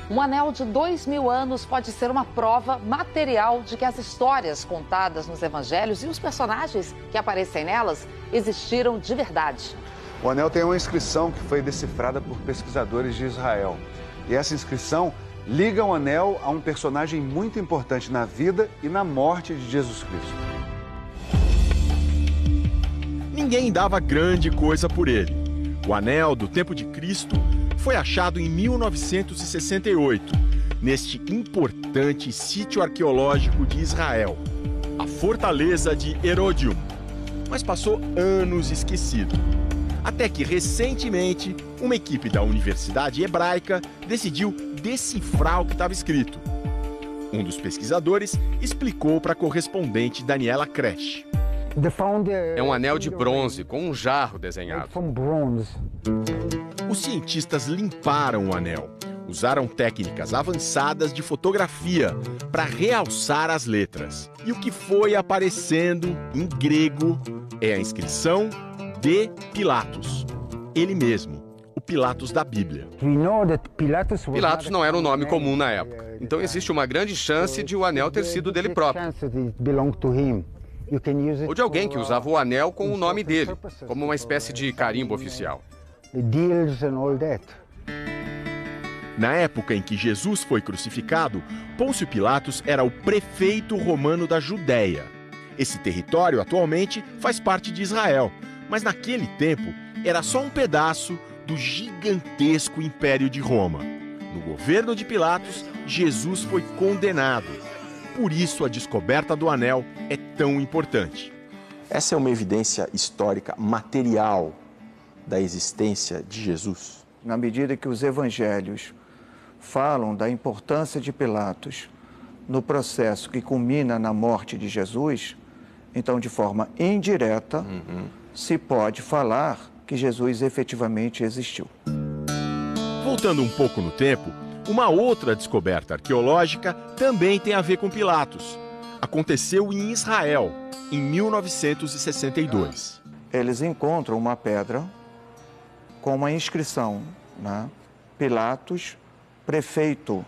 Um anel de 2000 anos pode ser uma prova material de que as histórias contadas nos evangelhos e os personagens que aparecem nelas existiram de verdade. O anel tem uma inscrição que foi decifrada por pesquisadores de Israel. E essa inscrição liga o anel a um personagem muito importante na vida e na morte de Jesus Cristo. Ninguém dava grande coisa por ele. O anel do tempo de Cristo foi achado em 1968, neste importante sítio arqueológico de Israel, a fortaleza de Herodium. Mas passou anos esquecido. Até que, recentemente, uma equipe da Universidade Hebraica decidiu decifrar o que estava escrito. Um dos pesquisadores explicou para a correspondente Daniela Kresh. É um anel de bronze com um jarro desenhado. Os cientistas limparam o anel. Usaram técnicas avançadas de fotografia para realçar as letras. E o que foi aparecendo em grego é a inscrição de Pilatos. Ele mesmo, o Pilatos da Bíblia. Pilatos não era um nome comum na época. Então existe uma grande chance de o anel ter sido dele próprio. Ou de alguém que usava o anel com o nome dele, como uma espécie de carimbo oficial. Na época em que Jesus foi crucificado, Pôncio Pilatos era o prefeito romano da Judéia. Esse território atualmente faz parte de Israel, mas naquele tempo era só um pedaço do gigantesco Império de Roma. No governo de Pilatos, Jesus foi condenado. Por isso a descoberta do anel é tão importante. Essa é uma evidência histórica material da existência de Jesus. Na medida que os evangelhos falam da importância de Pilatos no processo que culmina na morte de Jesus, então, de forma indireta, se pode falar que Jesus efetivamente existiu. Voltando um pouco no tempo, uma outra descoberta arqueológica também tem a ver com Pilatos. Aconteceu em Israel, em 1962. Eles encontram uma pedra com uma inscrição, né? Pilatos, prefeito.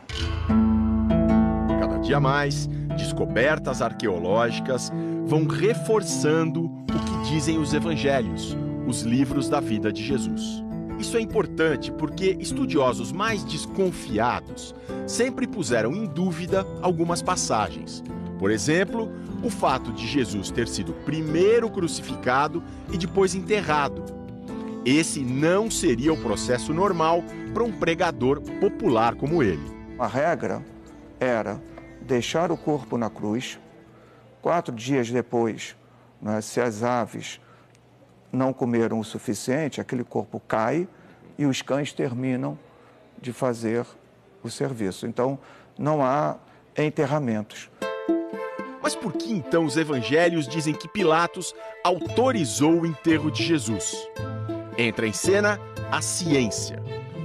Cada dia mais, descobertas arqueológicas vão reforçando o que dizem os evangelhos, os livros da vida de Jesus. Isso é importante porque estudiosos mais desconfiados sempre puseram em dúvida algumas passagens. Por exemplo, o fato de Jesus ter sido primeiro crucificado e depois enterrado. Esse não seria o processo normal para um pregador popular como ele. A regra era deixar o corpo na cruz, 4 dias depois, né, se as aves não comeram o suficiente, aquele corpo cai e os cães terminam de fazer o serviço. Então, não há enterramentos. Mas por que então os evangelhos dizem que Pilatos autorizou o enterro de Jesus? Entra em cena a ciência.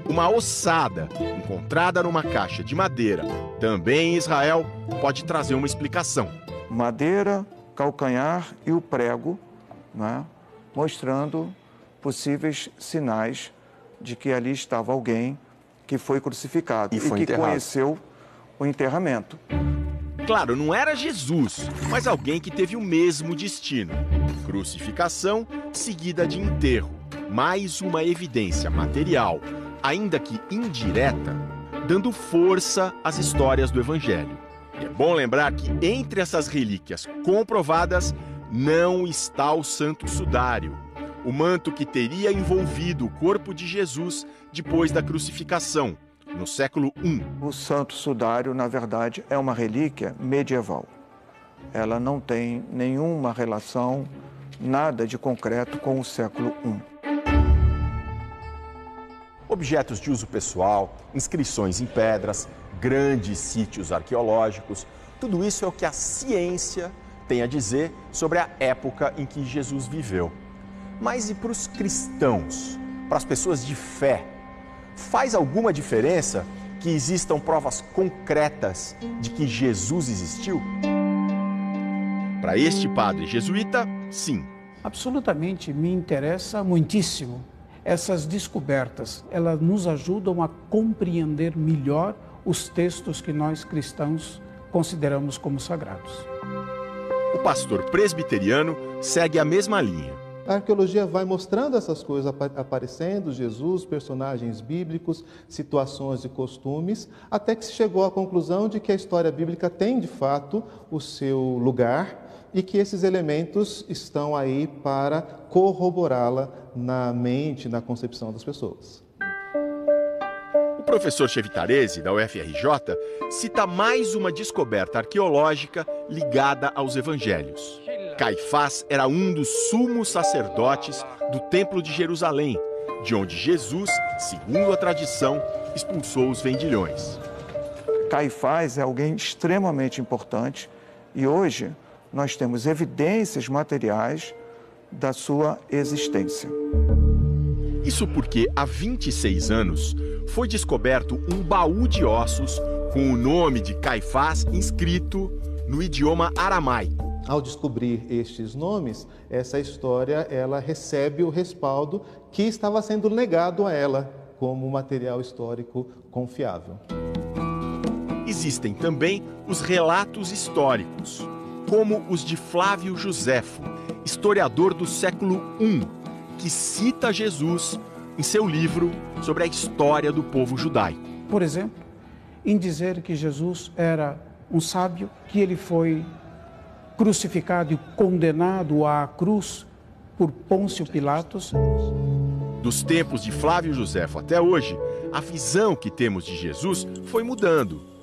Uma ossada encontrada numa caixa de madeira, também em Israel, pode trazer uma explicação. Madeira, calcanhar e o prego, né, mostrando possíveis sinais de que ali estava alguém que foi crucificado e que conheceu o enterramento. Claro, não era Jesus, mas alguém que teve o mesmo destino. Crucificação seguida de enterro. Mais uma evidência material, ainda que indireta, dando força às histórias do Evangelho. E é bom lembrar que entre essas relíquias comprovadas não está o Santo Sudário, o manto que teria envolvido o corpo de Jesus depois da crucificação, no século I. O Santo Sudário, na verdade, é uma relíquia medieval. Ela não tem nenhuma relação, nada de concreto com o século I. Objetos de uso pessoal, inscrições em pedras, grandes sítios arqueológicos, tudo isso é o que a ciência tem a dizer sobre a época em que Jesus viveu. Mas e para os cristãos, para as pessoas de fé? Faz alguma diferença que existam provas concretas de que Jesus existiu? Para este padre jesuíta, sim. Absolutamente, me interessa muitíssimo. Essas descobertas, elas nos ajudam a compreender melhor os textos que nós cristãos consideramos como sagrados. O pastor presbiteriano segue a mesma linha. A arqueologia vai mostrando essas coisas aparecendo, Jesus, personagens bíblicos, situações e costumes, até que se chegou à conclusão de que a história bíblica tem, de fato, o seu lugar e que esses elementos estão aí para corroborá-la na mente, na concepção das pessoas. O professor Chevitarese, da UFRJ, cita mais uma descoberta arqueológica ligada aos evangelhos. Caifás era um dos sumos sacerdotes do Templo de Jerusalém, de onde Jesus, segundo a tradição, expulsou os vendilhões. Caifás é alguém extremamente importante e hoje nós temos evidências materiais da sua existência. Isso porque há 26 anos foi descoberto um baú de ossos com o nome de Caifás inscrito no idioma aramaico. Ao descobrir estes nomes, essa história ela recebe o respaldo que estava sendo negado a ela como material histórico confiável. Existem também os relatos históricos, como os de Flávio Joséfo, historiador do século I, que cita Jesus em seu livro sobre a história do povo judaico. Por exemplo, em dizer que Jesus era um sábio, que ele foi crucificado e condenado à cruz por Pôncio Pilatos. Dos tempos de Flávio Joséfo até hoje, a visão que temos de Jesus foi mudando.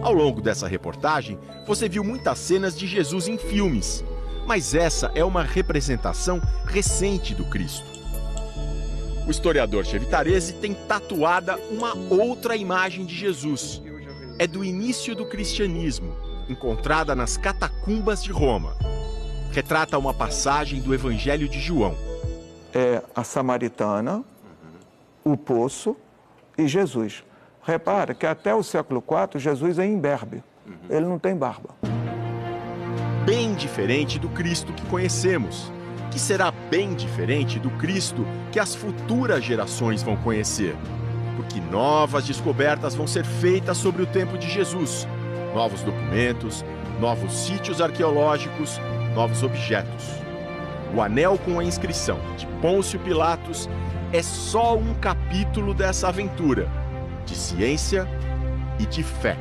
Ao longo dessa reportagem, você viu muitas cenas de Jesus em filmes, mas essa é uma representação recente do Cristo. O historiador Chevitarese tem tatuada uma outra imagem de Jesus. É do início do cristianismo, encontrada nas catacumbas de Roma. Retrata uma passagem do Evangelho de João. É a samaritana, o poço e Jesus. Repara que até o século IV, Jesus é imberbe. Ele não tem barba. Bem diferente do Cristo que conhecemos, que será bem diferente do Cristo que as futuras gerações vão conhecer. Porque novas descobertas vão ser feitas sobre o tempo de Jesus. Novos documentos, novos sítios arqueológicos, novos objetos. O anel com a inscrição de Pôncio Pilatos é só um capítulo dessa aventura de ciência e de fé.